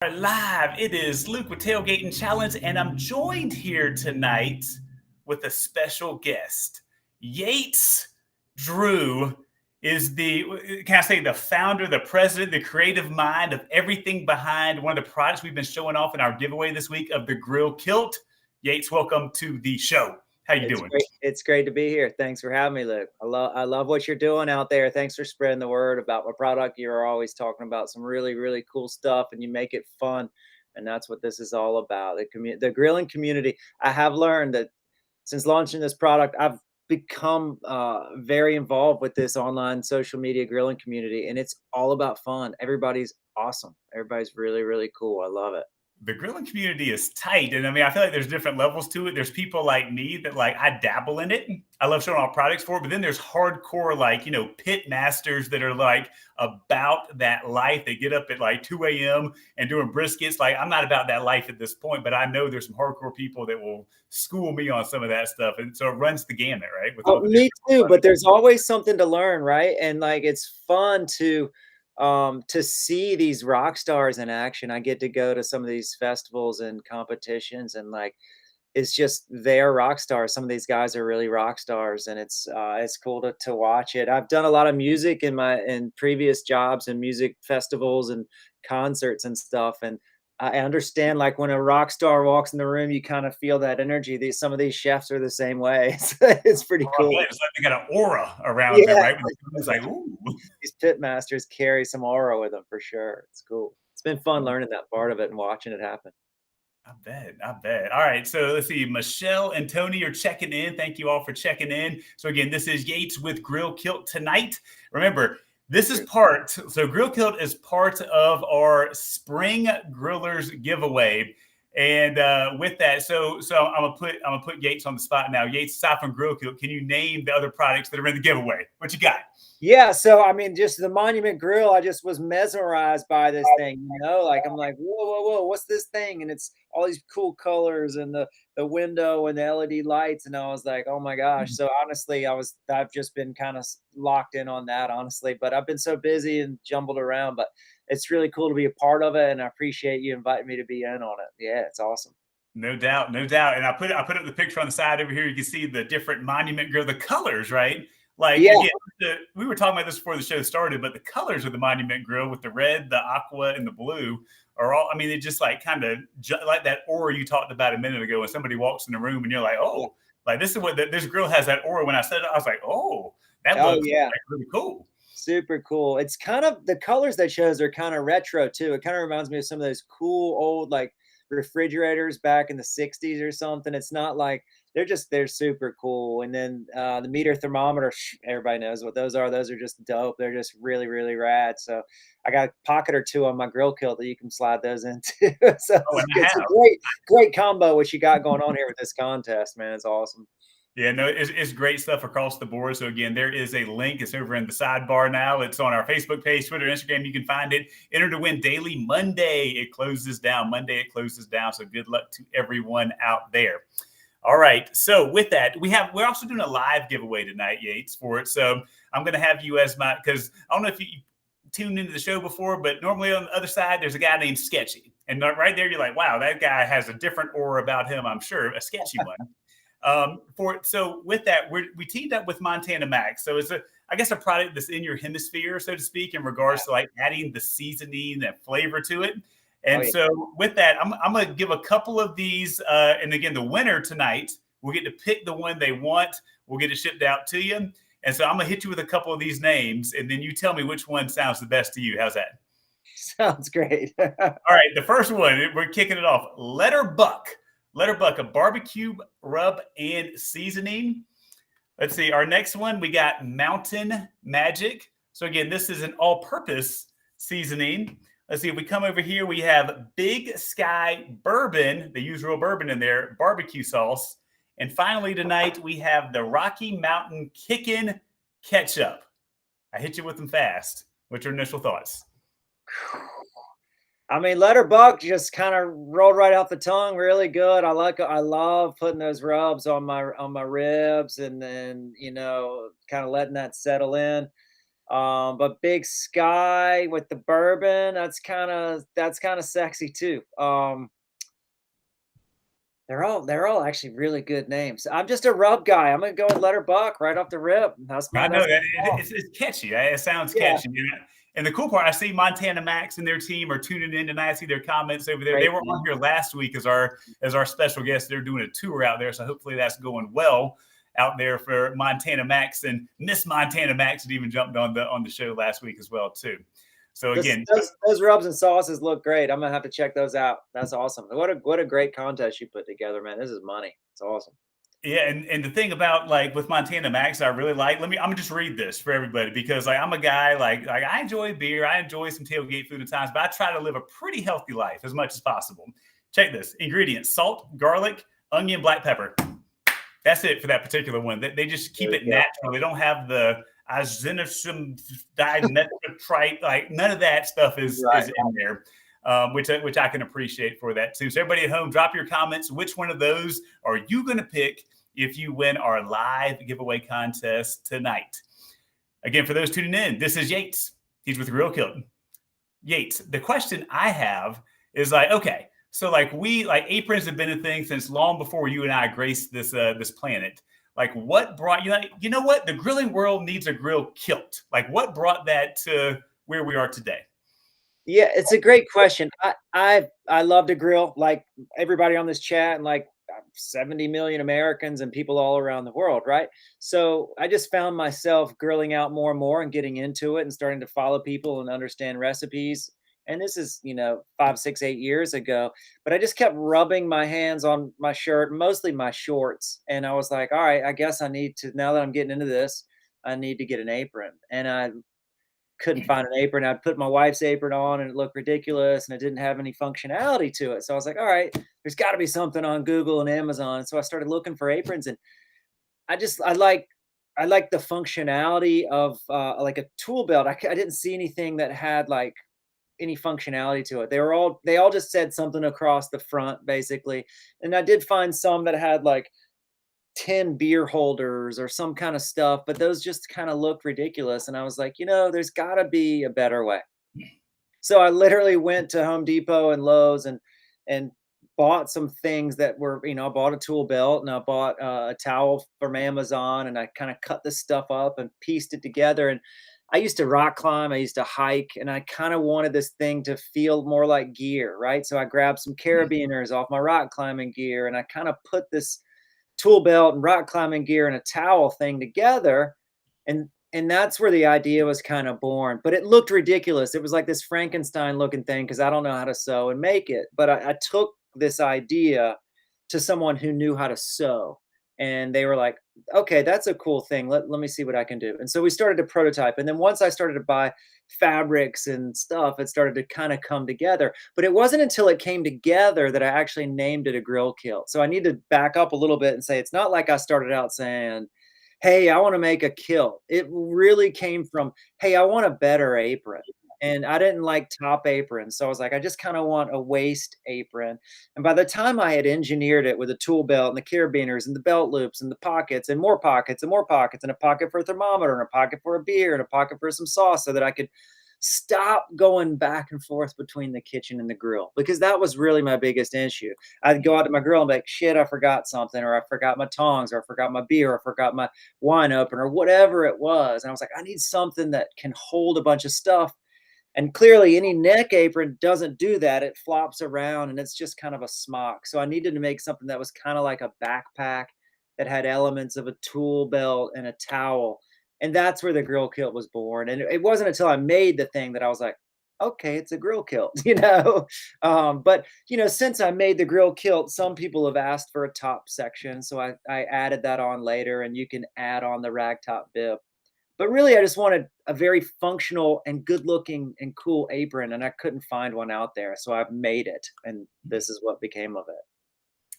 Live. It is Luke with Tailgate and Challenge, and I'm joined here tonight with a special guest. Yates Drew is can I say, the founder, the president, the creative mind of everything behind one of the products we've been showing off in our giveaway this week of the Grill Kilt. Yates, welcome to the show. How you It's doing? great. It's great to be here. Thanks for having me, Luke. I love what you're doing out there. Thanks for spreading the word about my product. You're always talking about some really, really cool stuff, and you make it fun. And that's what this is all about. The grilling community. I have learned that since launching this product, I've become very involved with this online social media grilling community, and it's all about fun. Everybody's awesome. Everybody's really, really cool. I love it. The grilling community is tight. And I mean, I feel like there's different levels to it. There's people like me that I dabble in it. I love showing off products for it. But then there's hardcore, pit masters that are about that life. They get up at 2 a.m. and doing briskets. I'm not about that life at this point, but I know there's some hardcore people that will school me on some of that stuff. And so it runs the gamut, right? With Oh, all the me different too, but products. there's always something to learn, right? And it's fun to see these rock stars in action. I get to go to some of these festivals and competitions, and it's just they're rock stars. Some of these guys are really rock stars, and it's cool to watch it. I've done a lot of music in previous jobs and music festivals and concerts and stuff, and I understand, like, when a rock star walks in the room, you kind of feel that energy. Some of these chefs are the same way. It's pretty Oh, I cool. bet it's like they got an aura around them, Yeah, right? It's like, ooh. these pit masters carry some aura with them for sure. It's cool. It's been fun learning that part of it and watching it happen. I bet. I bet. All right. So let's see. Michelle and Tony are checking in. Thank you all for checking in. So again, this is Yates with Grill Kilt tonight. Remember, this is part. So Grill Kilt is part of our Spring Grillers giveaway. And with that, so I'm gonna put Yates on the spot now. Yates, aside from Grill Kilt, can you name the other products that are in the giveaway? What you got? Yeah, so I mean, just the Monument Grill, I just was mesmerized by this thing, Like I'm like, whoa, whoa, whoa, what's this thing? And it's all these cool colors and the window and the LED lights, and I was like, oh my gosh. So honestly, I've just been kind of locked in on that, honestly. But I've been so busy and jumbled around, but it's really cool to be a part of it, and I appreciate you inviting me to be in on it. Yeah, it's awesome. No doubt, no doubt. And I put up the picture on the side over here. You can see the different Monument Grill, the colors, right? Like Yeah. again, we were talking about this before the show started, but the colors of the Monument Grill with the red, the aqua, and the blue are all. I mean, it just kind of like that aura you talked about a minute ago. When somebody walks in the room and you're like, Yeah. oh, like this is what this grill has that aura. When I said it, I was like, oh, that Oh looks yeah. really cool. Super cool. It's kind of the colors they chose are kind of retro too. It kind of reminds me of some of those cool old refrigerators back in the 60s or something. It's not like they're super cool. And then the meter thermometer, everybody knows what those are. Those are just dope. They're just really, really rad. So I got a pocket or two on my grill kilt that you can slide those into. So Oh, and I it's a have. great combo what you got going on here with this contest, man. It's awesome. Yeah, no, it's great stuff across the board. So again, there is a link. It's over in the sidebar now. It's on our Facebook page, Twitter, Instagram. You can find it. Enter to win daily. Monday it closes down. So good luck to everyone out there. All right. So with that, we're also doing a live giveaway tonight, Yates, for it. So I'm going to have you as because I don't know if you tuned into the show before, but normally on the other side there's a guy named Sketchy, and right there you're like, wow, that guy has a different aura about him. I'm sure a sketchy one. So with that, we teamed up with Montana Max. So it's I guess a product that's in your hemisphere, so to speak, in regards to adding the seasoning and flavor to it. Oh And yeah. so with that, I'm going to give a couple of these. And again, the winner tonight will get to pick the one they want. We'll get it shipped out to you. And so I'm going to hit you with a couple of these names, and then you tell me which one sounds the best to you. How's that? Sounds great. All right, the first one, we're kicking it off. Letterbuck, a barbecue rub and seasoning. Let's see. Our next one, we got Mountain Magic. So again, this is an all-purpose seasoning. Let's see. If we come over here, we have Big Sky Bourbon. They use real bourbon in there. Barbecue sauce. And finally tonight, we have the Rocky Mountain Kickin' Ketchup. I hit you with them fast. What's your initial thoughts? I mean, Letterbuck just kind of rolled right off the tongue, really good. I love putting those rubs on my ribs, and then kind of letting that settle in. But Big Sky with the bourbon, that's kind of sexy too. They're all actually really good names. I'm just a rub guy. I'm gonna go with Letter Buck right off the rip. That's my I know that's that my call. it's catchy. It sounds Yeah, catchy. And the cool part, I see Montana Max and their team are tuning in tonight. I see their comments over there. They great were on name. here last week as our special guest. They're doing a tour out there, so hopefully that's going well out there for Montana Max, and Miss Montana Max had even jumped on the show last week as well too. So This, again, those rubs and sauces look great. I'm gonna have to check those out. That's awesome. What a great contest you put together, man. This is money. It's awesome. yeah, and the thing about like with Montana Max, I really like. I'm gonna just read this for everybody because like I'm a guy like I enjoy beer, I enjoy some tailgate food at times, but I try to live a pretty healthy life as much as possible. Check this: ingredients: salt, garlic, onion, black pepper. That's it for that particular one. They just keep There it you go. natural. They don't have the azinosum dimethotrite. Like none of that stuff is Right. in there, which I can appreciate for that too. So everybody at home, drop your comments. Which one of those are you going to pick if you win our live giveaway contest tonight? Again, for those tuning in, this is Yates. He's with Grill Kilt. Yates, the question I have is like, okay, so like aprons have been a thing since long before you and I graced this planet. Like what brought you like, you know what? The grilling world needs a grill kilt. Like what brought that to where we are today? Yeah, it's a great question. I love to grill like everybody on this chat and like 70 million Americans and people all around the world, right? So I just found myself grilling out more and more and getting into it and starting to follow people and understand recipes. And this is, 5, 6, 8 years ago. But I just kept rubbing my hands on my shirt, mostly my shorts. And I was like, all right, I guess I need to, now that I'm getting into this, I need to get an apron. And I couldn't find an apron. I'd put my wife's apron on and it looked ridiculous and it didn't have any functionality to it. So I was like, all right, there's got to be something on Google and Amazon. So I started looking for aprons and I like the functionality of like a tool belt. I didn't see anything that had like any functionality to it. They all just said something across the front basically. And I did find some that had like 10 beer holders or some kind of stuff, but those just kind of looked ridiculous. And I was like, there's got to be a better way. So I literally went to Home Depot and Lowe's and bought some things that were, I bought a tool belt and I bought a towel from Amazon and I kind of cut this stuff up and pieced it together. And I used to rock climb, I used to hike, and I kind of wanted this thing to feel more like gear, right? So I grabbed some carabiners off my rock climbing gear and I kind of put this tool belt and rock climbing gear and a towel thing together. And that's where the idea was kind of born. But it looked ridiculous. It was like this Frankenstein looking thing because I don't know how to sew and make it. But I took this idea to someone who knew how to sew. And they were like, okay, that's a cool thing. Let me see what I can do. And so we started to prototype. And then once I started to buy fabrics and stuff, it started to kind of come together. But it wasn't until it came together that I actually named it a grill kilt. So I need to back up a little bit and say it's not like I started out saying, hey, I want to make a kilt. It really came from, hey, I want a better apron. And I didn't like top aprons. So I was like, I just kind of want a waist apron. And by the time I had engineered it with a tool belt and the carabiners and the belt loops and the pockets and more pockets and more pockets and a pocket for a thermometer and a pocket for a beer and a pocket for some sauce so that I could stop going back and forth between the kitchen and the grill, because that was really my biggest issue. I'd go out to my grill and be like, shit, I forgot something, or I forgot my tongs, or I forgot my beer, or I forgot my wine opener, or whatever it was. And I was like, I need something that can hold a bunch of stuff. And clearly, any neck apron doesn't do that. It flops around and it's just kind of a smock. So I needed to make something that was kind of like a backpack that had elements of a tool belt and a towel. And that's where the grill kilt was born. And it wasn't until I made the thing that I was like, okay, it's a grill kilt, But since I made the grill kilt, some people have asked for a top section. So I added that on later, and you can add on the rag top bib. But really, I just wanted a very functional and good looking and cool apron, and I couldn't find one out there. So I've made it, and this is what became of it.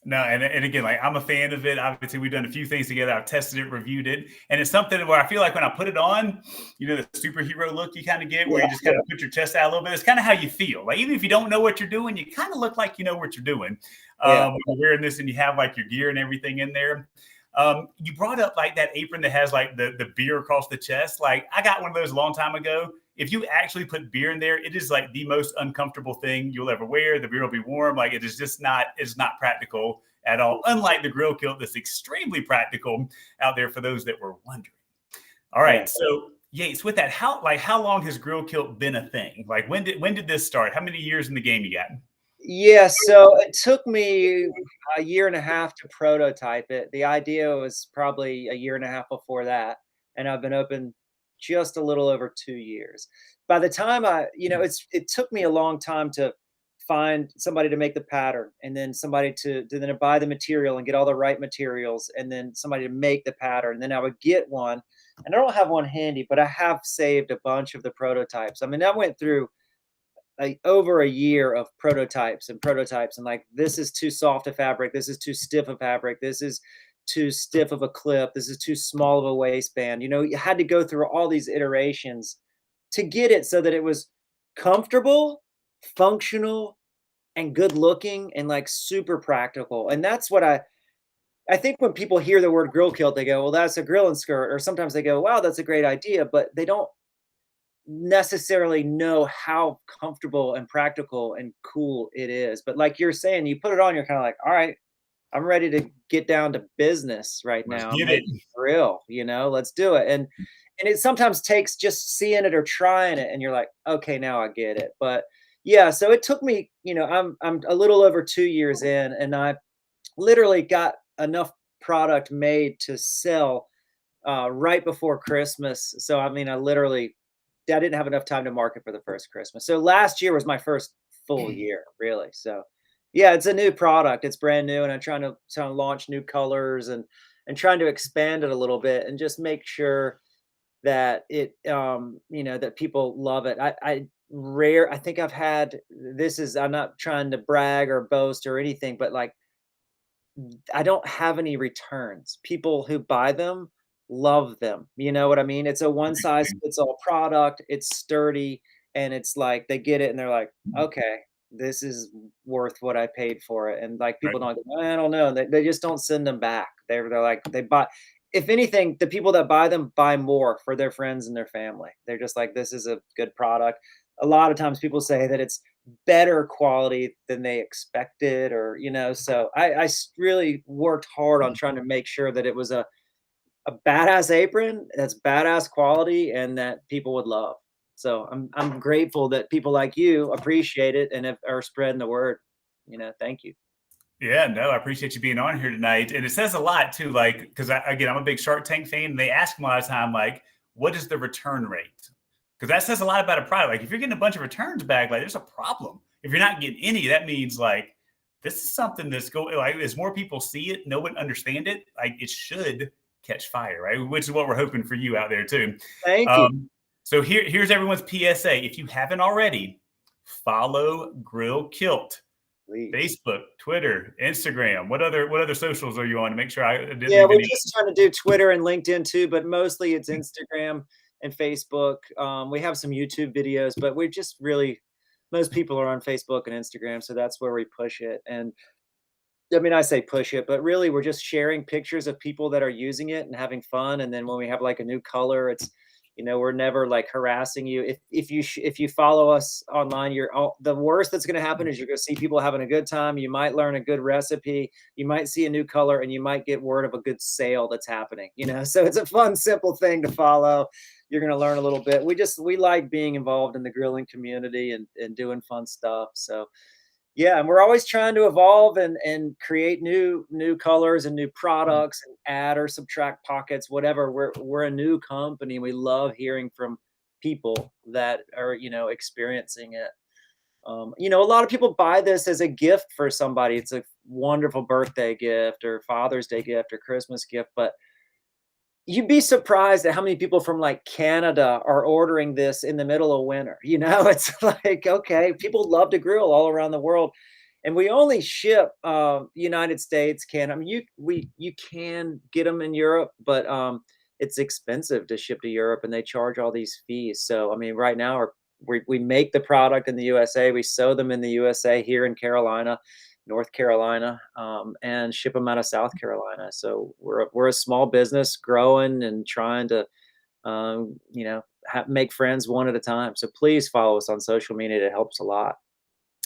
No, and again, like I'm a fan of it. Obviously, we've done a few things together. I've tested it, reviewed it, and it's something where I feel like when I put it on, the superhero look you kind of get, where Yeah, you just kind of put your chest out a little bit. It's kind of how you feel. Like even if you don't know what you're doing, you kind of look like you know what you're doing. yeah. When you're wearing this and you have like your gear and everything in there. You brought up like that apron that has like the beer across the chest. Like I got one of those a long time ago. If you actually put beer in there, it is like the most uncomfortable thing you'll ever wear. The beer will be warm. Like it is just not, it's not practical at all. Unlike the grill kilt, that's extremely practical out there for those that were wondering. All Yeah. right. So Yates, with that, how long has grill kilt been a thing? Like when did this start? How many years in the game you got? Yeah, so it took me a year and a half to prototype it. The idea was probably a year and a half before that, and I've been open just a little over 2 years. By the time it took me a long time to find somebody to make the pattern, and then somebody to then buy the material and get all the right materials, and then somebody to make the pattern. Then I would get one, and I don't have one handy, but I have saved a bunch of the prototypes. I mean, I went through over a year of prototypes and like, this is too soft a fabric, this is too stiff a fabric, this is too stiff of a clip, this is too small of a waistband. You had to go through all these iterations to get it so that it was comfortable, functional, and good looking, and like super practical. And that's what I think when people hear the word grill kilt, they go, well, that's a grilling skirt. Or sometimes they go, wow, that's a great idea, but they don't necessarily know how comfortable and practical and cool it is. But like you're saying, you put it on, you're kind of like, all right, I'm ready to get down to business right Let's now. I'm get ready it. to grill, let's do it. And it sometimes takes just seeing it or trying it, and you're like, okay, now I get it. But yeah, so it took me, I'm a little over 2 years in, and I literally got enough product made to sell right before Christmas. So I mean, I didn't have enough time to market for the first Christmas. So last year was my first full year, really. So yeah, it's a new product. It's brand new, and I'm trying to launch new colors and trying to expand it a little bit and just make sure that that people love it. I think I've had I'm not trying to brag or boast or anything, but like I don't have any returns. People who buy them love them. You know what I mean? It's a one size fits all product. It's sturdy, and it's like they get it and they're like, okay, this is worth what I paid for it. And like Right. people don't go, I don't know. They just don't send them back. They're like they buy. If anything, the people that buy them buy more for their friends and their family. They're just like, this is a good product. A lot of times people say that it's better quality than they expected, or so really worked hard on trying to make sure that it was a badass apron that's badass quality and that people would love. So I'm grateful that people like you appreciate it and are spreading the word. Thank you. Yeah, no, I appreciate you being on here tonight. And it says a lot too, like, because again, I'm a big Shark Tank fan. And they ask me a lot of time, like, what is the return rate? Because that says a lot about a product. Like, if you're getting a bunch of returns back, like, there's a problem. If you're not getting any, that means like this is something that's going. Like, as more people see it, know it, understand it, like it should catch fire, right? Which is what we're hoping for you out there too. Thank you. So here's everyone's PSA. If you haven't already, follow Grill Kilt. Please. Facebook, Twitter, Instagram. What other socials are you on to make sure I didn't Yeah, leave we're any? just trying to do Twitter and LinkedIn too, but mostly it's Instagram and Facebook. We have some YouTube videos, but we're just really most people are on Facebook and Instagram, so that's where we push it. And I mean, I say push it, but really we're just sharing pictures of people that are using it and having fun. And then when we have like a new color, we're never like harassing you. If you follow us online, the worst that's going to happen is you're going to see people having a good time. You might learn a good recipe. You might see a new color, and you might get word of a good sale that's happening. So it's a fun, simple thing to follow. You're going to learn a little bit. We like being involved in the grilling community and doing fun stuff. So yeah, and we're always trying to evolve and create new colors and new products and add or subtract pockets, whatever. We're a new company. We love hearing from people that are, experiencing it. A lot of people buy this as a gift for somebody. It's a wonderful birthday gift or Father's Day gift or Christmas gift, but you'd be surprised at how many people from like Canada are ordering this in the middle of winter. It's like, okay, people love to grill all around the world. And we only ship United States, Canada. I mean, you can get them in Europe, but it's expensive to ship to Europe, and they charge all these fees. So I mean, right now we make the product in the USA, we sew them in the USA here in Carolina, North Carolina, and ship them out of South Carolina. So we're a small business growing and trying to, you know, make friends one at a time. So please follow us on social media. It helps a lot.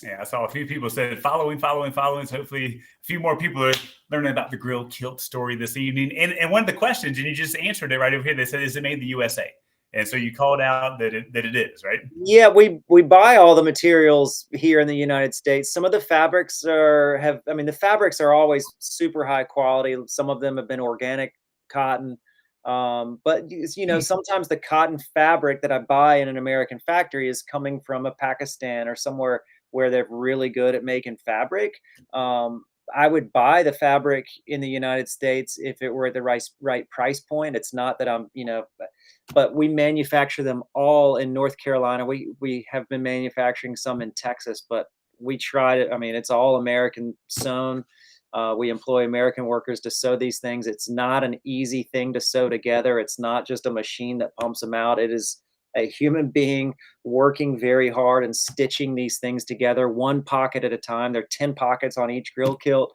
Yeah, I saw a few people said following, following, following. So hopefully a few more people are learning about the Grill Kilt story this evening. And one of the questions, and you just answered it right over here. They said, "Is it made in the USA?" And so you called out that it is, right? Yeah, we buy all the materials here in the United States. Some of the fabrics I mean, the fabrics are always super high quality. Some of them have been organic cotton. But you know, sometimes the cotton fabric that I buy in an American factory is coming from a Pakistan or somewhere where they're really good at making fabric. I would buy the fabric in the United States if it were at the right price point. It's not that I'm, you know, but we manufacture them all in North Carolina. We have been manufacturing some in Texas, but we try to. I mean, it's all American sewn. We employ American workers to sew these things. It's not an easy thing to sew together. It's not just a machine that pumps them out. It is a human being working very hard and stitching these things together, one pocket at a time. There are 10 pockets on each grill kilt,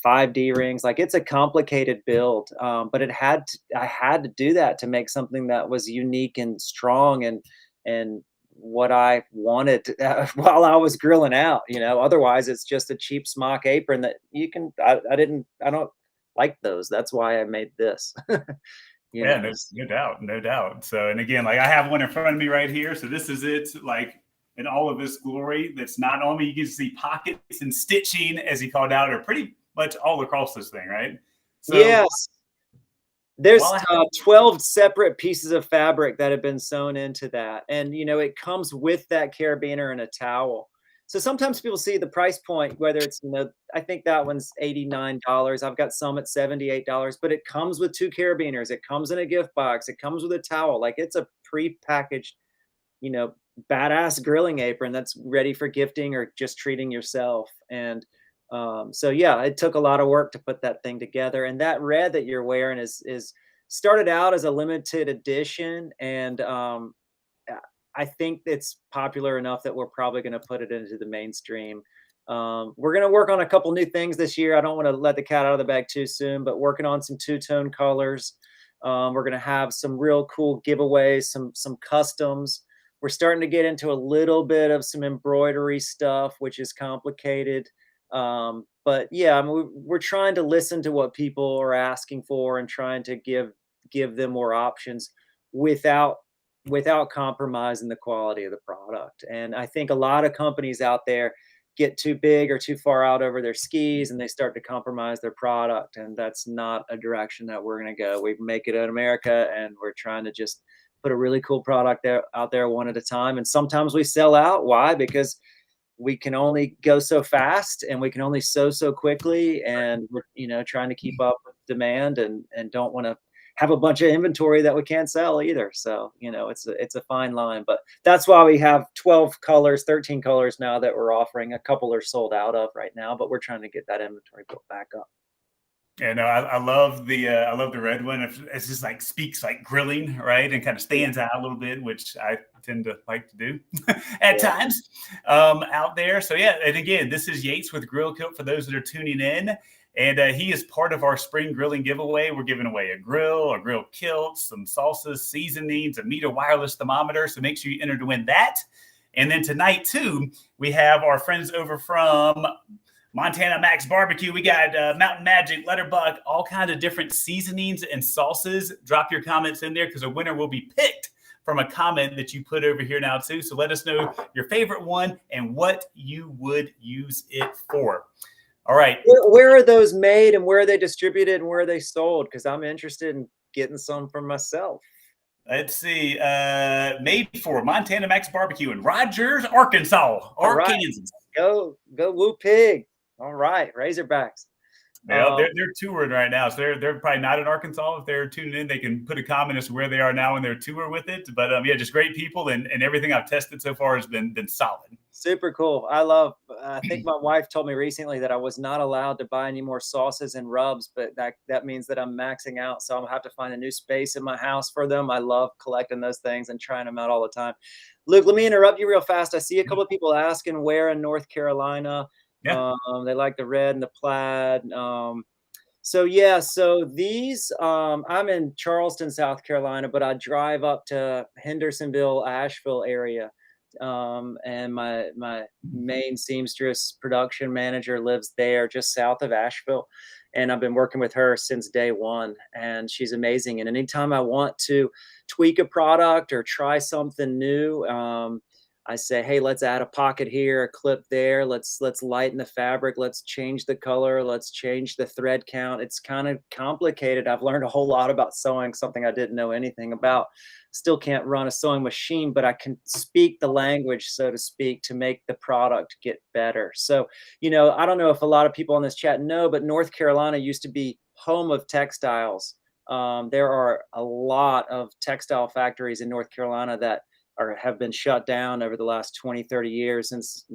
5D rings. Like it's a complicated build, but I had to do that to make something that was unique and strong and what I wanted while I was grilling out. You know, otherwise it's just a cheap smock apron that you can. I don't like those. That's why I made this. You Yeah, know, no doubt, no doubt. So, and again, like I have one in front of me right here. So this is it, like in all of its glory. That's not on me. You can see pockets and stitching, as he called out, are pretty much all across this thing, right? So yes. There's while I 12 separate pieces of fabric that have been sewn into that, and, you know, it comes with that carabiner and a towel. So sometimes people see the price point, whether it's, you know, I think that one's $89. I've got some at $78, but it comes with 2 carabiners, it comes in a gift box, it comes with a towel, like, it's a prepackaged, you know, badass grilling apron that's ready for gifting or just treating yourself. And so yeah, it took a lot of work to put that thing together. And that red that you're wearing is started out as a limited edition, and uh, I think it's popular enough that we're probably going to put it into the mainstream. We're going to work on a couple new things this year. I don't want to let the cat out of the bag too soon, but working on some two-tone colors. We're going to have some real cool giveaways, some customs. We're starting to get into a little bit of some embroidery stuff, which is complicated. But yeah, I mean, we're trying to listen to what people are asking for and trying to give them more options without compromising the quality of the product. And I think a lot of companies out there get too big or too far out over their skis and they start to compromise their product. And that's not a direction that we're going to go. We make it in America and we're trying to just put a really cool product out there one at a time. And sometimes we sell out. Why? Because we can only go so fast and we can only sew so quickly, and we're, you know, trying to keep up with demand and don't want to have a bunch of inventory that we can't sell either. So, you know, it's a fine line, but that's why we have 12 colors, 13 colors now that we're offering. A couple are sold out of right now, but we're trying to get that inventory built back up. Yeah, no, I love the red one. It's just like speaks like grilling, right, and kind of Yeah. stands out a little bit, which I tend to like to do at Yeah. times out there. So yeah, and again, this is Yates with Grill Kilt for those that are tuning in, and he is part of our spring grilling giveaway. We're giving away a grill kilt, some salsas, seasonings, a meter wireless thermometer. So make sure you enter to win that. And then tonight too, we have our friends over from Montana Max BBQ. We got Mountain Magic, Letterbuck, all kinds of different seasonings and sauces. Drop your comments in there because a winner will be picked from a comment that you put over here now too. So let us know your favorite one and what you would use it for. All right. Where are those made and where are they distributed and where are they sold? Because I'm interested in getting some for myself. Let's see. Made for Montana Max BBQ in Rogers, Arkansas, All or right. Kansas. Go Woo Pig. All right, Razorbacks. Yeah, they're touring right now, so they're probably not in Arkansas. If they're tuning in, they can put a comment as to where they are now in their tour with it. But yeah, just great people, and everything I've tested so far has been solid. Super cool. I think my wife told me recently that I was not allowed to buy any more sauces and rubs, but that means that I'm maxing out. So I'm gonna have to find a new space in my house for them. I love collecting those things and trying them out all the time. Luke, let me interrupt you real fast. I see a couple of people asking where in North Carolina. Yeah. They like the red and the plaid. So yeah, so these I'm in Charleston, South Carolina, but I drive up to Hendersonville, Asheville area. And my main seamstress production manager lives there just south of Asheville. And I've been working with her since day one, and she's amazing. And anytime I want to tweak a product or try something new, I say, "Hey, let's add a pocket here, a clip there. Let's lighten the fabric. Let's change the color. Let's change the thread count." It's kind of complicated. I've learned a whole lot about sewing, something I didn't know anything about. Still can't run a sewing machine, but I can speak the language, so to speak, to make the product get better. So, I don't know if a lot of people on this chat know, but North Carolina used to be home of textiles. There are a lot of textile factories in North Carolina that or have been shut down over the last 20, 30 years since,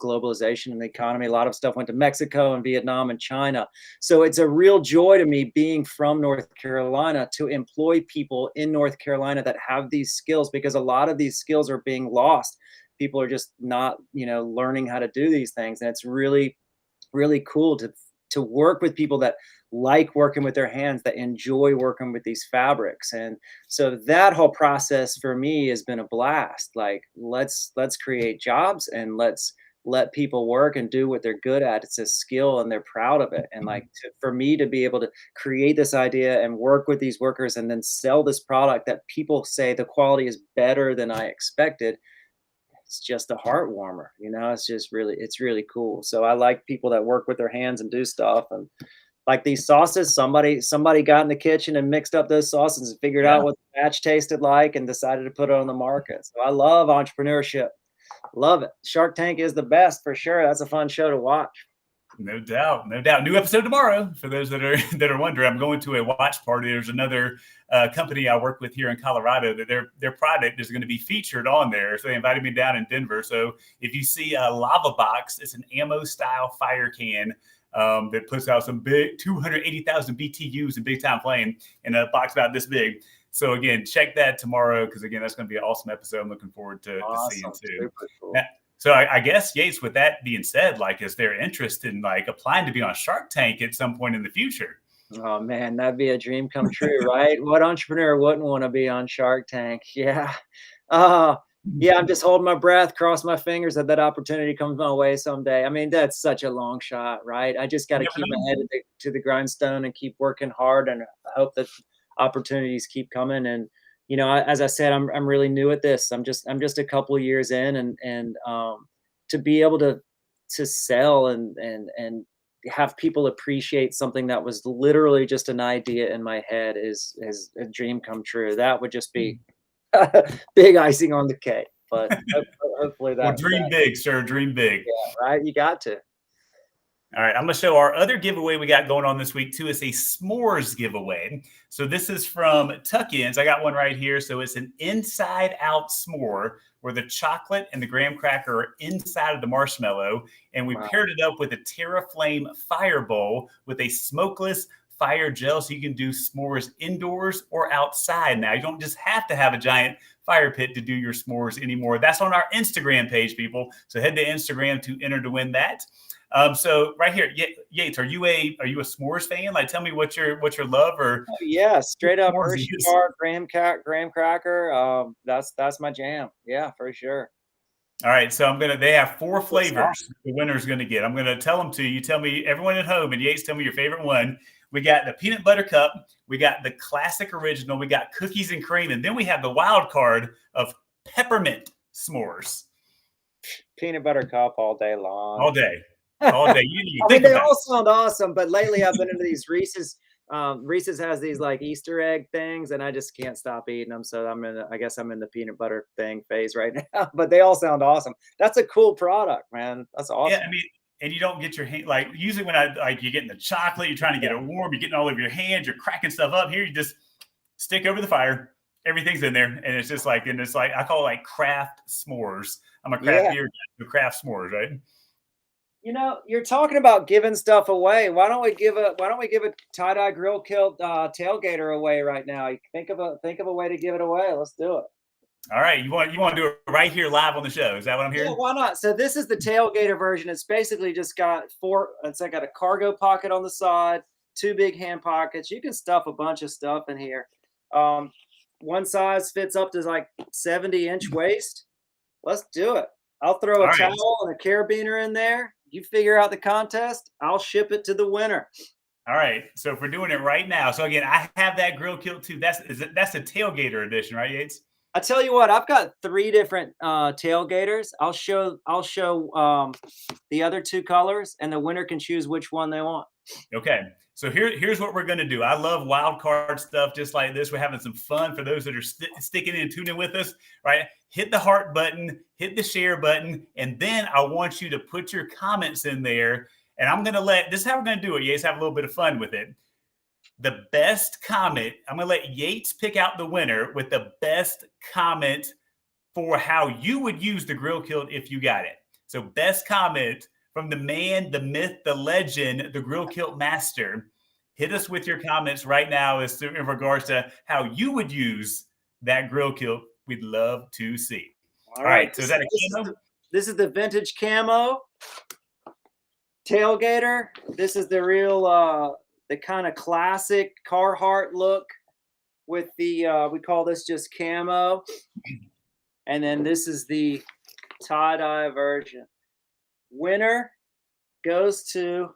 globalization and the economy. A lot of stuff went to Mexico and Vietnam and China. So it's a real joy to me being from North Carolina to employ people in North Carolina that have these skills, because a lot of these skills are being lost. People are just not, learning how to do these things. And it's really, really cool to work with people that like working with their hands, that enjoy working with these fabrics. And so that whole process for me has been a blast. Like, let's create jobs, and let's let people work and do what they're good at. It's a skill and they're proud of it. And like, for me to be able to create this idea and work with these workers and then sell this product that people say the quality is better than I expected, it's just a heart warmer. It's really cool. So I like people that work with their hands and do stuff. And like these sauces, somebody got in the kitchen and mixed up those sauces and figured Yeah. out what the batch tasted like and decided to put it on the market. So I love entrepreneurship. Love it. Shark Tank is the best for sure. That's a fun show to watch. No doubt, no doubt. New episode tomorrow. For those that are that are wondering, I'm going to a watch party. There's another company I work with here in Colorado that their product is going to be featured on there. So they invited me down in Denver. So if you see a lava box, it's an ammo style fire can that puts out some big 280,000 BTUs in big time flame in a box about this big. So again, check that tomorrow, because again, that's going to be an awesome episode. I'm looking forward to seeing too. Super cool. Now, so I guess, Yates, with that being said, like, is there interest in like applying to be on Shark Tank at some point in the future? Oh man, that'd be a dream come true, right? What entrepreneur wouldn't want to be on Shark Tank? Yeah. Uh, yeah, I'm just holding my breath, cross my fingers that that opportunity comes my way someday. I mean, that's such a long shot, right? I just got You to never keep my know. head to the grindstone and keep working hard, and I hope that opportunities keep coming. And as I said, I'm really new at this. I'm just a couple of years in, and to be able to sell and have people appreciate something that was literally just an idea in my head is a dream come true. That would just be big icing on the cake. But hopefully Well, that, dream big, sir. Dream big. yeah, right. You got to. All right, I'm going to show our other giveaway we got going on this week too. It's a s'mores giveaway. So this is from Tuck-Ins. I got one right here. So it's an inside out s'more where the chocolate and the graham cracker are inside of the marshmallow. And we Wow. paired it up with a TerraFlame fire bowl with a smokeless fire gel. So you can do s'mores indoors or outside. Now, you don't just have to have a giant fire pit to do your s'mores anymore. That's on our Instagram page, people. So head to Instagram to enter to win that. So right here, Yates, are you a s'mores fan? Like, tell me what your love or Oh, yeah, straight up s'mores Hershey is. bar, graham cracker. That's my jam. Yeah, for sure. All right, so they have 4 Good sauce. flavors the winner's gonna get. I'm gonna tell them to you. Tell me, everyone at home, and Yates, tell me your favorite one. We got the peanut butter cup, we got the classic original, we got cookies and cream, and then we have the wild card of peppermint s'mores. Peanut butter cup all day long. All day. All day. You need to I mean, think they about all it. sound awesome, but lately I've been into these Reese's. Reese's has these like Easter egg things, and I just can't stop eating them. So I guess I'm in the peanut butter thing phase right now. But they all sound awesome. That's a cool product, man. That's Yeah, awesome. I mean, and you don't get your hand, like usually when you're getting the chocolate, you're trying to get it warm, you're getting all over your hands, you're cracking stuff up. Here, you just stick over the fire, everything's in there, and it's like I call it like craft s'mores. I'm a craft Yeah. beer guy, so craft s'mores, right? You're talking about giving stuff away. Why don't we give a tie-dye Grill Kilt tailgater away right now? Think of a way to give it away. Let's do it. All right, you want to do it right here live on the show? Is that what I'm Yeah, hearing? why not? So this is the tailgater version. It's basically just got it's like got a cargo pocket on the side, two big hand pockets. You can stuff a bunch of stuff in here. Um, one size fits up to like 70-inch waist. Let's do it. I'll throw All a right, towel and a carabiner in there. You figure out the contest. I'll ship it to the winner. all right. So if we're doing it right now, so again, I have that grill kilt too. That's a tailgater edition, right, Yates? I tell you what, I've got 3 different tailgaters. I'll show the other 2 colors, and the winner can choose which one they want. Okay. So here's what we're going to do. I love wild card stuff just like this. We're having some fun for those that are sticking in and tuning with us, right? Hit the heart button, hit the share button, and then I want you to put your comments in there. And I'm going to this is how we're going to do it. Yates, have a little bit of fun with it. The best comment, I'm going to let Yates pick out the winner with the best comment for how you would use the grill kilt if you got it. So best comment from the man, the myth, the legend, the grill kilt master. Hit us with your comments right now as to, in regards to how you would use that grill kilt. We'd love to see. All right. So is that a camo? This is the vintage camo tailgater. This is the real, the kind of classic Carhartt look with the, we call this just camo. And then this is the tie-dye version. Winner goes to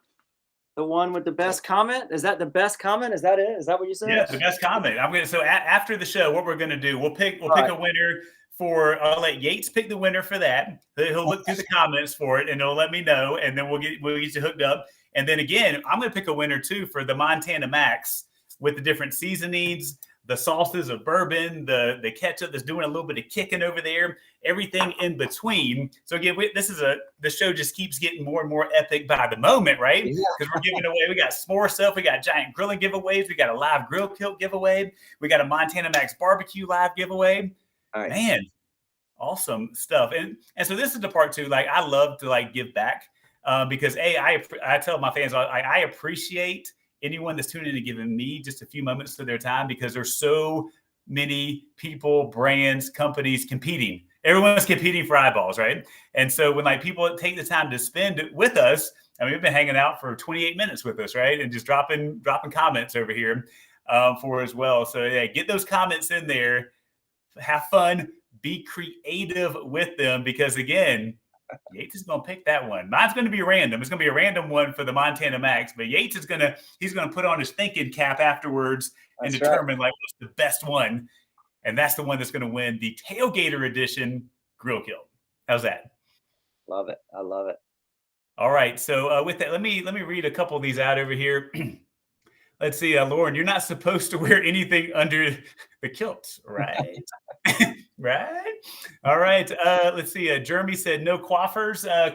the one with the best comment. Is that the best comment? Is that it? Is that what you said? Yeah, the best comment. I'm gonna. So after the show, what we're gonna do? We'll pick a winner for. I'll let Yates pick the winner for that. He'll look through the comments for it, and he'll let me know, and then we'll get you hooked up. And then again, I'm gonna pick a winner too for the Montana Max with the different seasonings, the sauces of bourbon, the ketchup that's doing a little bit of kicking over there, everything in between. So again, the show just keeps getting more and more epic by the moment, right? Because we're giving away, we got s'more stuff, we got giant grilling giveaways, we got a live grill kilt giveaway, we got a Montana Max BBQ live giveaway. Right. Man, awesome stuff. And so this is the part too. Like I love to like give back because I tell my fans I appreciate anyone that's tuning in and giving me just a few moments of their time because there's so many people, brands, companies competing. Everyone's competing for eyeballs, right? And so when like people take the time to spend it with us, I mean, we've been hanging out for 28 minutes with us, right? And just dropping comments over here for as well. So yeah, get those comments in there, have fun, be creative with them because again, Yates is going to pick that one. Mine's going to be random. It's going to be a random one for the Montana Max, but Yates is he's going to put on his thinking cap afterwards and determine like what's the best one. And that's the one that's going to win the Tailgater Edition Grill Kilt. How's that? Love it. I love it. All right. So with that, let me read a couple of these out over here. Let's see, Lauren, you're not supposed to wear anything under the kilt, right? Right. All right. Let's see. Jeremy said no coiffers. I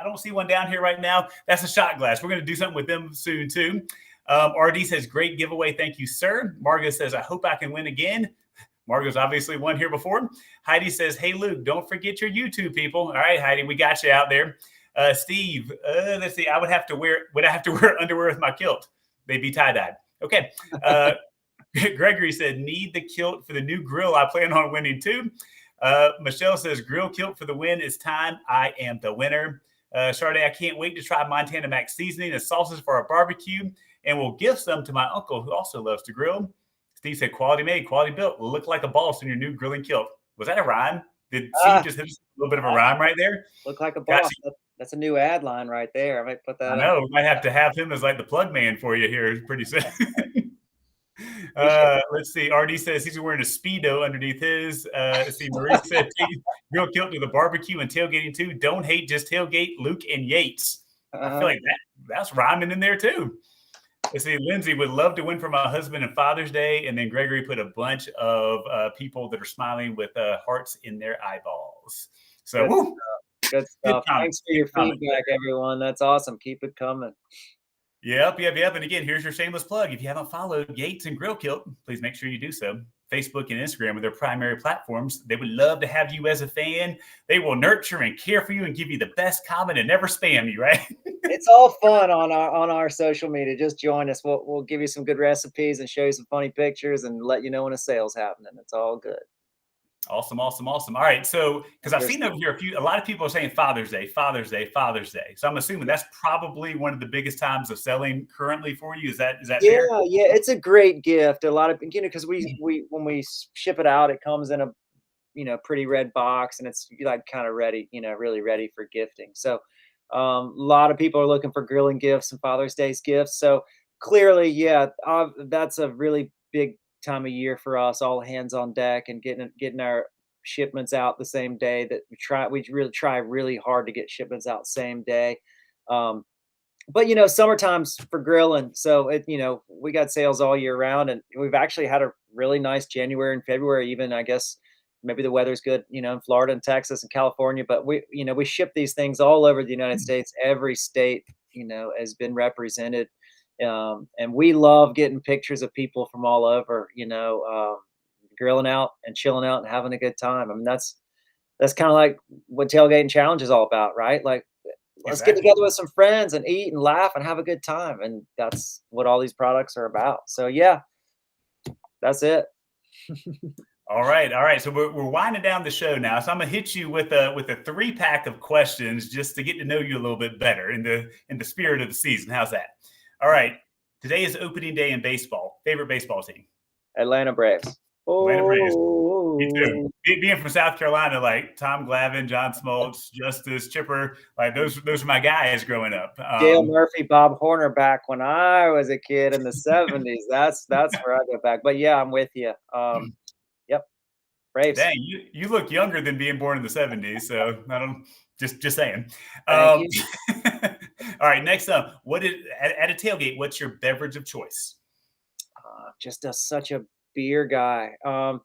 don't see one down here right now. That's a shot glass. We're going to do something with them soon too. RD says great giveaway. Thank you, sir. Margo says I hope I can win again. Margo's obviously won here before. Heidi says, hey, Luke, don't forget your YouTube people. All right, Heidi, we got you out there. Steve, let's see. I would have to wear underwear with my kilt? They'd be tie-dyed. Okay. Gregory said, need the kilt for the new grill. I plan on winning too. Michelle says, grill kilt for the win. It's time. I am the winner. Sade, I can't wait to try Montana Max seasoning and sauces for our barbecue. And we'll gift some to my uncle who also loves to grill. Steve said, quality made, quality built. Look like a boss in your new grilling kilt. Was that a rhyme? Did Steve just hit a little bit of a rhyme right there? Look like a boss. That's a new ad line right there. I might put that. I know. We might have to have him as like the plug man for you here pretty soon. Let's see. RD says he's wearing a Speedo underneath his. Let's see. Marie said grill kilt to the barbecue and tailgating too. Don't hate, just tailgate. Luke and Yates. I feel like that's rhyming in there too. Let's see. Lindsay would love to win for my husband and Father's Day. And then Gregory put a bunch of people that are smiling with hearts in their eyeballs. So good stuff. Thanks for your feedback, everyone. That's awesome. Keep it coming. Yep. And again, here's your shameless plug. If you haven't followed Yates and Grill Kilt, please make sure you do so. Facebook and Instagram are their primary platforms. They would love to have you as a fan. They will nurture and care for you and give you the best comment and never spam you, right? It's all fun on our social media. Just join us. We'll give you some good recipes and show you some funny pictures and let you know when a sale's happening. It's all good. Awesome, awesome, awesome. All right, so because I've seen Seriously. over here a lot of people are saying Father's Day, Father's Day, Father's Day. So I'm assuming that's probably one of the biggest times of selling currently for you. Is that Yeah, fair? yeah, it's a great gift. A lot of, because we when we ship it out, it comes in a, pretty red box, and it's like kind of ready, really ready for gifting. So, a lot of people are looking for grilling gifts and Father's Day's gifts. So clearly, yeah, that's a really big time of year for us. All hands on deck, and getting our shipments out the same day. That we really try really hard to get shipments out same day. Um, but summertime's for grilling, so we got sales all year round, and we've actually had a really nice January and February. Even, I guess, maybe the weather's good, in Florida and Texas and California, but we ship these things all over the United States. Every state, has been represented. And we love getting pictures of people from all over, grilling out and chilling out and having a good time. I mean, that's kind of like what tailgating challenge is all about, right? Like, let's get Exactly. together with some friends and eat and laugh and have a good time. And that's what all these products are about. So yeah, that's it. All right, all right. So we're winding down the show now. So I'm gonna hit you with a 3 pack of questions just to get to know you a little bit better in the spirit of the season. How's that? All right. Today is opening day in baseball. Favorite baseball team? Atlanta Braves. Atlanta Braves. Me too. Oh, Being from South Carolina, like Tom Glavine, John Smoltz, Justice Chipper, like those are my guys growing up. Dale Murphy, Bob Horner back when I was a kid in the 70s. That's where I go back. But yeah, I'm with you. Yep, Braves. Dang, you look younger than being born in the '70s. So I don't just saying. Thank Um, you. all right, next up, what is at a tailgate? What's your beverage of choice? Just such a beer guy. I'm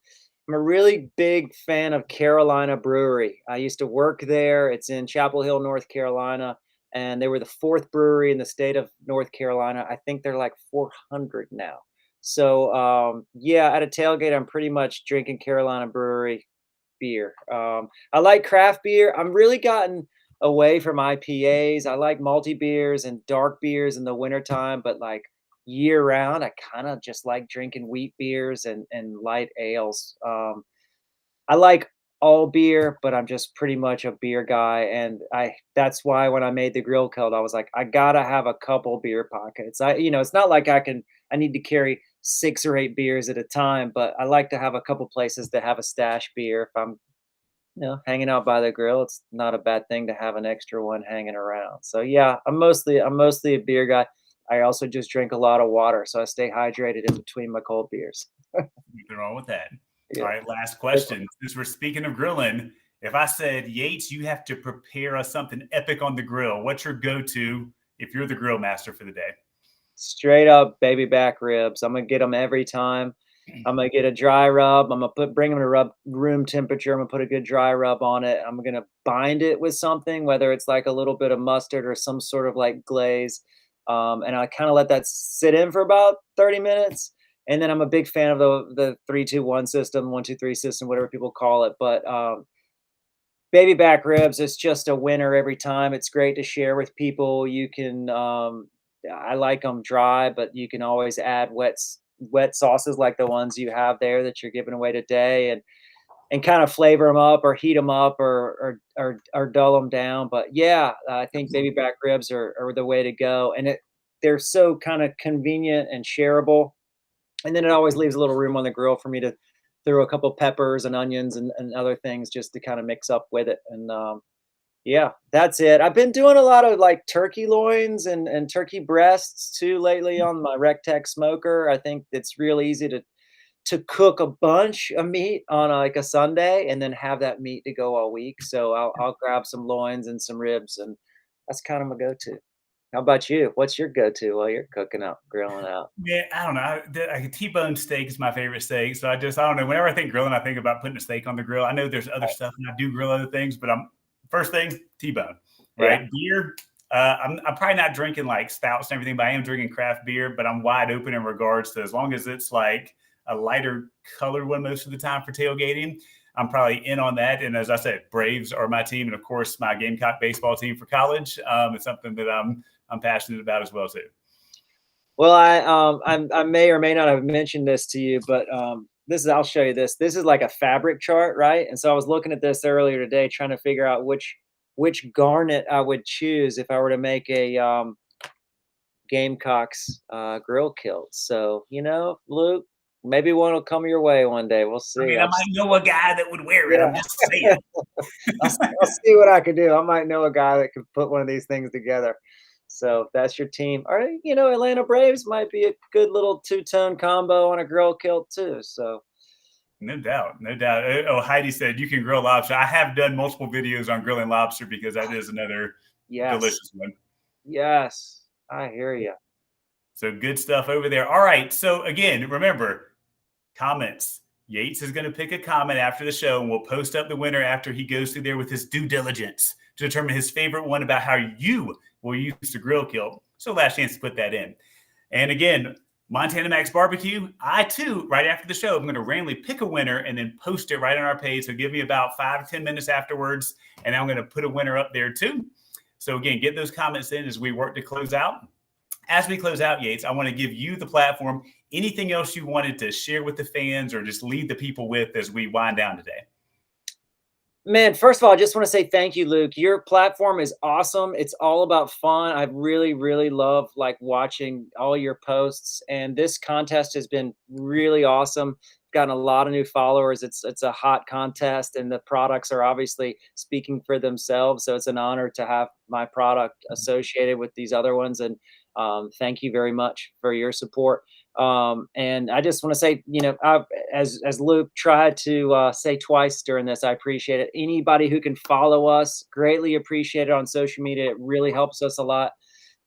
a really big fan of Carolina Brewery. I used to work there. It's in Chapel Hill, North Carolina, and they were the fourth brewery in the state of North Carolina. I think they're like 400 now. So yeah, at a tailgate, I'm pretty much drinking Carolina Brewery beer. I like craft beer. I'm really gotten away from IPAs. I like malty beers and dark beers in the wintertime, but like year round, I kind of just like drinking wheat beers and light ales. I like all beer, but I'm just pretty much a beer guy, and I that's why when I made the Grill Kilt, I was like, I gotta have a couple beer pockets. It's not like I need to carry 6 or 8 beers at a time, but I like to have a couple places that have a stash beer. If I'm, hanging out by the grill, it's not a bad thing to have an extra one hanging around. So yeah, I'm mostly a beer guy. I also just drink a lot of water, so I stay hydrated in between my cold beers. Nothing wrong with that. All Yeah. right, last question. Since we're speaking of grilling, if I said, Yates, you have to prepare us something epic on the grill, what's your go-to if you're the grill master for the day? Straight up baby back ribs. I'm gonna get them every time. I'm gonna get a dry rub. I'm gonna bring them to room temperature. I'm gonna put a good dry rub on it. I'm gonna bind it with something, whether it's like a little bit of mustard or some sort of like glaze. And I kind of let that sit in for about 30 minutes. And then I'm a big fan of the 3-2-1 system, 1-2-3 system, whatever people call it. But baby back ribs is just a winner every time. It's great to share with people. You can, I like them dry, but you can always add wet sauces like the ones you have there that you're giving away today, and kind of flavor them up or heat them up or dull them down. But yeah, I think baby back ribs are the way to go, and they're so kind of convenient and shareable, and then it always leaves a little room on the grill for me to throw a couple peppers and onions and other things just to kind of mix up with it. And yeah, that's it. I've been doing a lot of like turkey loins and turkey breasts too lately on my Recteq smoker. I think it's real easy to cook a bunch of meat on like a Sunday and then have that meat to go all week. So I'll grab some loins and some ribs, and that's kind of my go-to. How about you? What's your go-to while you're cooking out, grilling out? Yeah, I don't know. T-bone steak is my favorite steak. So I don't know. Whenever I think grilling, I think about putting a steak on the grill. I know there's other stuff and I do grill other things, but I'm first thing, T-bone, Yeah. right? Beer. I'm probably not drinking like stouts and everything, but I am drinking craft beer, but I'm wide open in regards to as long as it's like a lighter colored one most of the time for tailgating. I'm probably in on that. And as I said, Braves are my team. And of course, my Gamecock baseball team for college. It's something that I'm passionate about as well, too. Well, I may or may not have mentioned this to you, but I'll show you this. This is like a fabric chart, right? And so I was looking at this earlier today, trying to figure out which garnet I would choose if I were to make a Gamecocks grill kilt. So, Luke, maybe one will come your way one day. We'll I see. mean, I might know a guy that would wear it. Yeah. I'm just saying. I'll see what I can do. I might know a guy that could put one of these things together. So if that's your team, or Atlanta Braves might be a good little two-tone combo on a grill kilt too. So No doubt, no doubt. Oh, Heidi said you can grill lobster. I have done multiple videos on grilling lobster because that is another yes, delicious one. yes, I hear you. So good stuff over there. All right. So again, remember, comments. Yates is going to pick a comment after the show, and we'll post up the winner after he goes through there with his due diligence to determine his favorite one about how you will use the grill kilt. So last chance to put that in. And again, Montana Max BBQ, I too, right after the show, I'm going to randomly pick a winner and then post it right on our page. So give me about 5 to 10 minutes afterwards, and I'm going to put a winner up there too. So again, get those comments in as we work to close out. As we close out, Yates, I want to give you the platform. Anything else you wanted to share with the fans or just leave the people with as we wind down today? Man, first of all, I just want to say thank you, Luke. Your platform is awesome. It's all about fun. I really, really love like watching all your posts, and this contest has been really awesome. Gotten a lot of new followers. It's a hot contest, and the products are obviously speaking for themselves. So it's an honor to have my product associated with these other ones. And thank you very much for your support. And I just want to say, as Luke tried to say twice during this, I appreciate it. Anybody who can follow us, greatly appreciate it on social media. It really helps us a lot.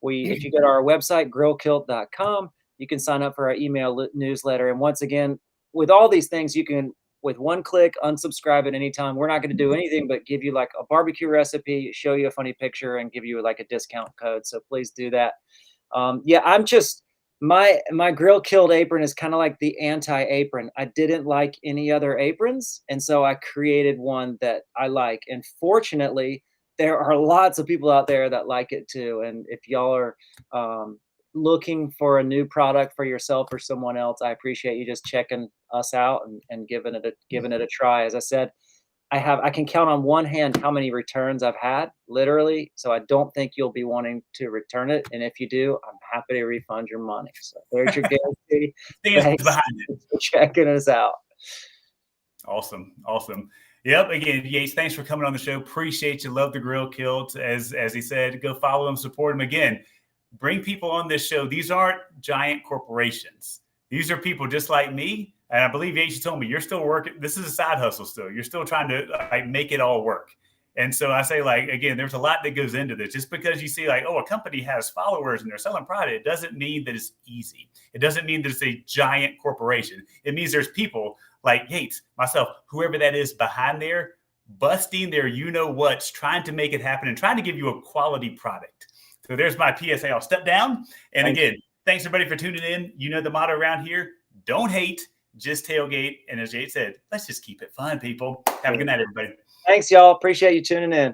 If you go to our website, grillkilt.com, you can sign up for our email newsletter. And once again, with all these things, you can, with one click, unsubscribe at any time. We're not going to do anything but give you like a barbecue recipe, show you a funny picture, and give you like a discount code. So please do that. Yeah, I'm just my grill kilt apron is kind of like the anti-apron. I didn't like any other aprons, and so I created one that I like. And fortunately, there are lots of people out there that like it too. And if y'all are looking for a new product for yourself or someone else, I appreciate you just checking us out and giving it a try. As I said, I can count on one hand how many returns I've had, literally. So I don't think you'll be wanting to return it. And if you do, I'm happy to refund your money. So there's your guarantee. Thanks Behind it. for checking us out. Awesome. Awesome. Yep. Again, Yates, thanks for coming on the show. Appreciate you. Love the grill kilt. As he said, go follow him, support him. Again, bring people on this show. These aren't giant corporations. These are people just like me. And I believe Yates, you told me you're still working. This is a side hustle still. You're still trying to like make it all work. And so I say, like, again, there's a lot that goes into this. Just because you see like, oh, a company has followers and they're selling product, it doesn't mean that it's easy. It doesn't mean that it's a giant corporation. It means there's people like Yates, myself, whoever that is behind there, busting their you-know-what's, trying to make it happen and trying to give you a quality product. So there's my PSA. I'll step down. And again, thanks everybody for tuning in. You know the motto around here, don't hate, just tailgate. And as Yates said, let's just keep it fun, people. Have a good night, everybody. Thanks, y'all. Appreciate you tuning in.